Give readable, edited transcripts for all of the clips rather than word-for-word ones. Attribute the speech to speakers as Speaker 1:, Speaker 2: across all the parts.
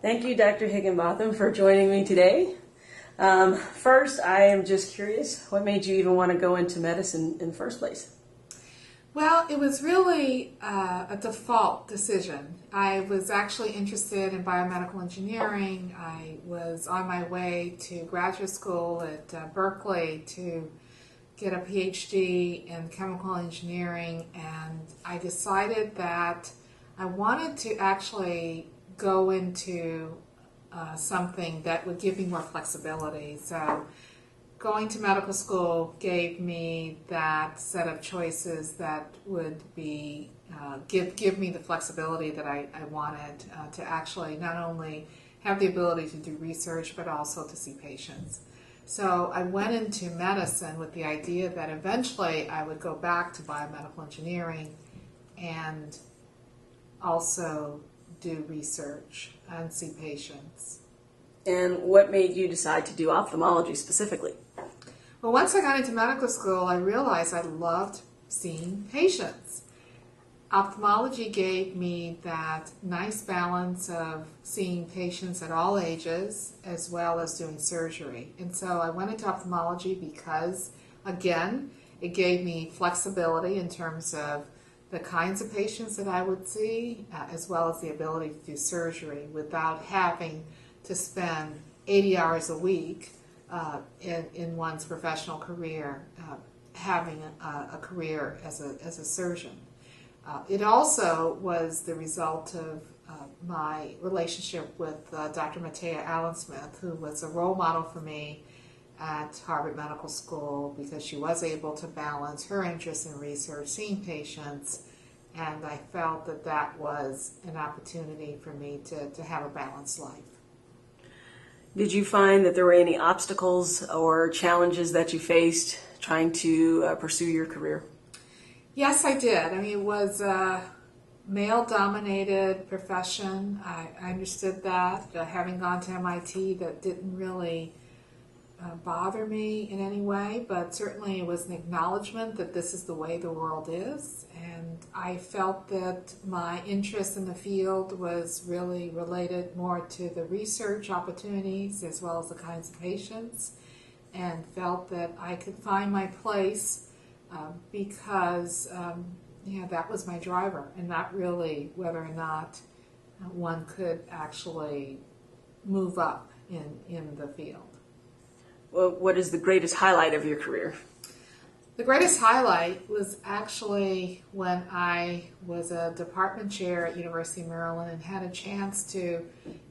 Speaker 1: Thank you, Dr. Higginbotham, for joining me today. First, I am just curious, what made you even want to go into medicine in the first place?
Speaker 2: Well, it was really a default decision. I was actually interested in biomedical engineering. I was on my way to graduate school at Berkeley to get a PhD in chemical engineering, and I decided that I wanted to actually go into something that would give me more flexibility. So going to medical school gave me that set of choices that would be give me the flexibility that I wanted to actually not only have the ability to do research but also to see patients. So I went into medicine with the idea that eventually I would go back to biomedical engineering and also do research and see patients.
Speaker 1: And what made you decide to do ophthalmology specifically?
Speaker 2: Well, once I got into medical school, I realized I loved seeing patients. Ophthalmology gave me that nice balance of seeing patients at all ages as well as doing surgery. And so I went into ophthalmology because, again, it gave me flexibility in terms of the kinds of patients that I would see, as well as the ability to do surgery without having to spend 80 hours a week in one's professional career, having a career as a surgeon. It also was the result of my relationship with Dr. Matea Allensmith, who was a role model for me at Harvard Medical School because she was able to balance her interest in research, seeing patients, and I felt that that was an opportunity for me to have a balanced life.
Speaker 1: Did you find that there were any obstacles or challenges that you faced trying to pursue your career?
Speaker 2: Yes, I did. I mean, it was a male-dominated profession. I understood that. Having gone to MIT, that didn't really bother me in any way, but certainly it was an acknowledgement that this is the way the world is, and I felt that my interest in the field was really related more to the research opportunities as well as the kinds of patients, and felt that I could find my place because that was my driver, and not really whether or not one could actually move up in the field.
Speaker 1: Well, what is the greatest highlight of your career?
Speaker 2: The greatest highlight was actually when I was a department chair at University of Maryland and had a chance to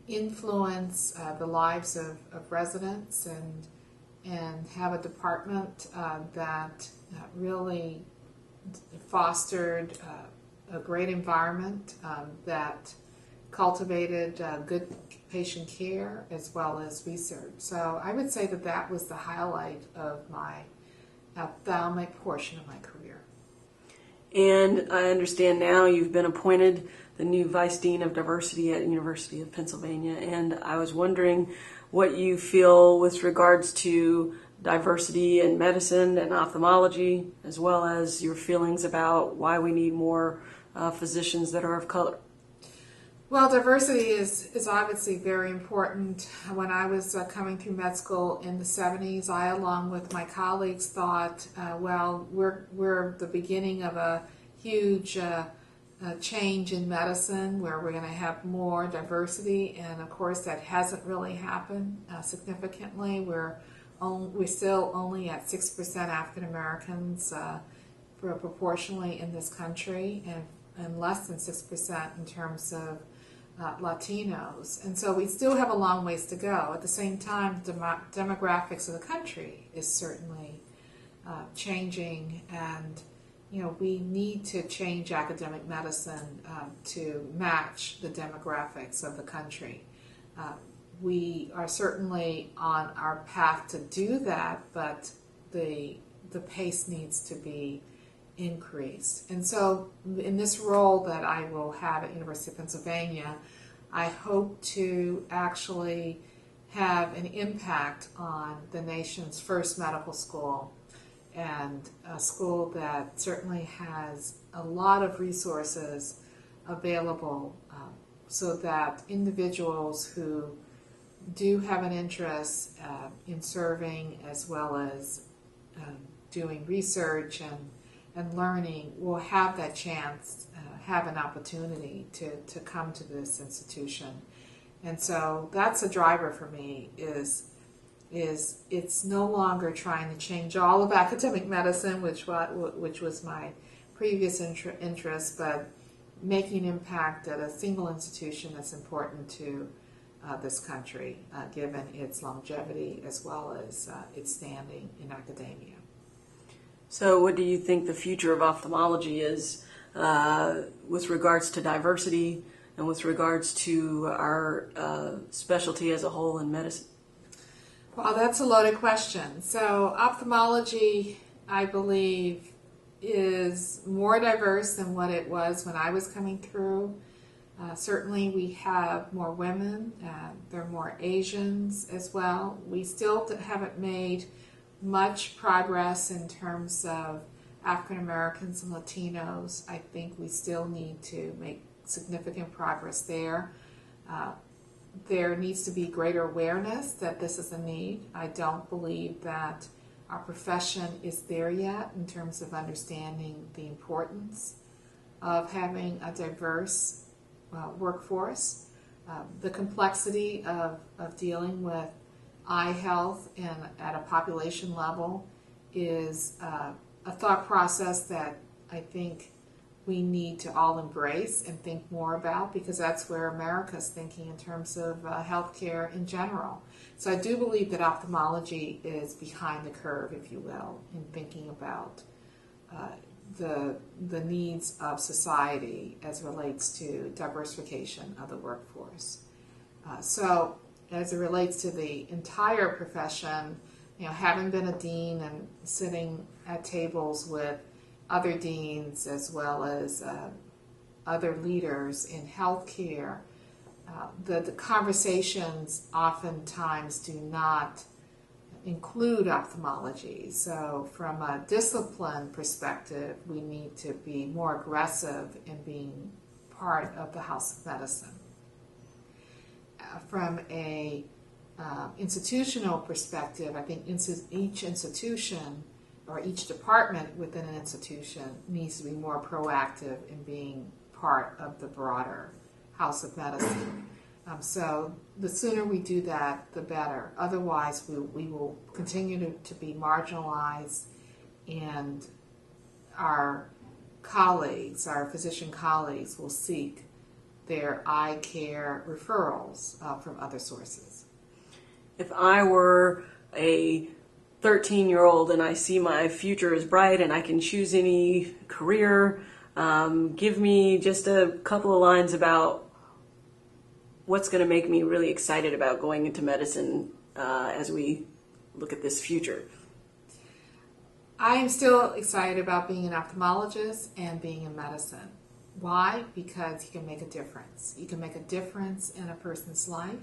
Speaker 2: influence the lives of residents and have a department that really fostered a great environment that cultivated good patient care as well as research. So I would say that that was the highlight of my ophthalmic portion of my career.
Speaker 1: And I understand now you've been appointed the new Vice Dean of Diversity at University of Pennsylvania, and I was wondering what you feel with regards to diversity in medicine and ophthalmology, as well as your feelings about why we need more physicians that are of color.
Speaker 2: Well, diversity is obviously very important. When I was coming through med school in the 70s, I, along with my colleagues, thought, we're the beginning of a huge change in medicine where we're going to have more diversity, and of course that hasn't really happened significantly. We're still only at 6% African Americans proportionally in this country, and less than 6% in terms of Latinos. And so we still have a long ways to go. At the same time, the demographics of the country is certainly changing, and we need to change academic medicine to match the demographics of the country. We are certainly on our path to do that, but the pace needs to be increased. And so in this role that I will have at University of Pennsylvania, I hope to actually have an impact on the nation's first medical school, and a school that certainly has a lot of resources available so that individuals who do have an interest in serving as well as doing research and learning will have that chance, have an opportunity to come to this institution. And so that's a driver for me, is it's no longer trying to change all of academic medicine, which was my previous interest, but making impact at a single institution that's important to this country, given its longevity as well as its standing in academia.
Speaker 1: So what do you think the future of ophthalmology is with regards to diversity and with regards to our specialty as a whole in medicine?
Speaker 2: Well, that's a loaded question. So ophthalmology, I believe, is more diverse than what it was when I was coming through. Certainly we have more women, there are more Asians as well. We still haven't made much progress in terms of African Americans and Latinos. I think we still need to make significant progress there. There needs to be greater awareness that this is a need. I don't believe that our profession is there yet in terms of understanding the importance of having a diverse workforce. The complexity of dealing with eye health and at a population level is a thought process that I think we need to all embrace and think more about, because that's where America's thinking in terms of healthcare in general. So I do believe that ophthalmology is behind the curve, if you will, in thinking about the needs of society as relates to diversification of the workforce. So as it relates to the entire profession, having been a dean and sitting at tables with other deans as well as other leaders in healthcare, the conversations oftentimes do not include ophthalmology. So from a discipline perspective, we need to be more aggressive in being part of the House of Medicine. From a institutional perspective, I think each institution or each department within an institution needs to be more proactive in being part of the broader House of Medicine. So the sooner we do that, the better. Otherwise, we will continue to be marginalized, and our colleagues, our physician colleagues, will seek their eye care referrals from other sources.
Speaker 1: If I were a 13-year-old and I see my future is bright and I can choose any career, give me just a couple of lines about what's going to make me really excited about going into medicine as we look at this future.
Speaker 2: I am still excited about being an ophthalmologist and being in medicine. Why? Because you can make a difference. You can make a difference in a person's life.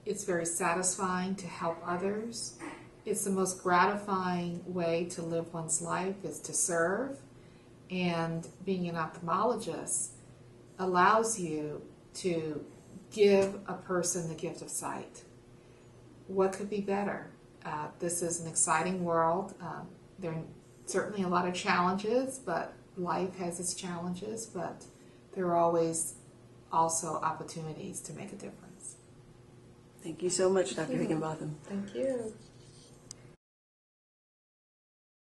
Speaker 2: It's very satisfying to help others. It's the most gratifying way to live one's life, is to serve. And being an ophthalmologist allows you to give a person the gift of sight. What could be better? This is an exciting world. There are certainly a lot of challenges, but life has its challenges, but there are always also opportunities to make a difference.
Speaker 1: Thank you so much, Dr. Higginbotham.
Speaker 2: Thank you.